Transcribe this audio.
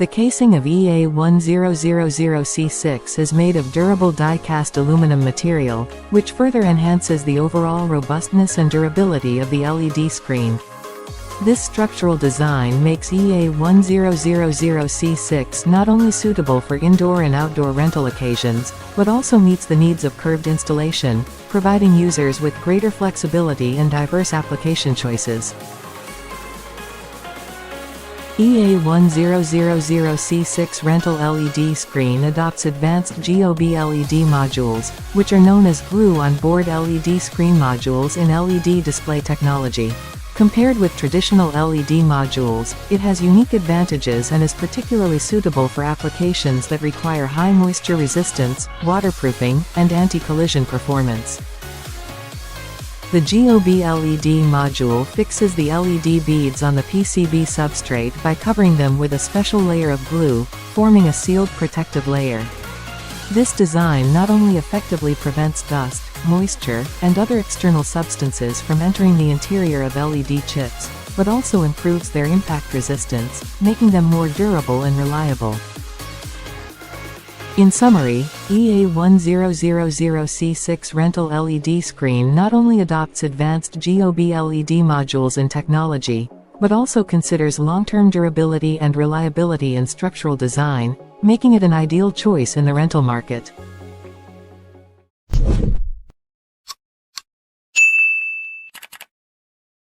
The casing of EA1000C6 is made of durable die-cast aluminum material, which further enhances the overall robustness and durability of the LED screen. This structural design makes EA1000C6 not only suitable for indoor and outdoor rental occasions, but also meets the needs of curved installation, providing users with greater flexibility and diverse application choices. EA1000C6 rental LED screen adopts advanced GOB LED modules, which are known as glue-on-board LED screen modules in LED display technology. Compared with traditional LED modules, it has unique advantages and is particularly suitable for applications that require high moisture resistance, waterproofing, and anti-collision performance. The GOB LED module fixes the LED beads on the PCB substrate by covering them with a special layer of glue, forming a sealed protective layer. This design not only effectively prevents dust, moisture, and other external substances from entering the interior of LED chips, but also improves their impact resistance, making them more durable and reliable. In summary, EA1000C6 rental LED screen not only adopts advanced GOB LED modules and technology, but also considers long-term durability and reliability in structural design, making it an ideal choice in the rental market.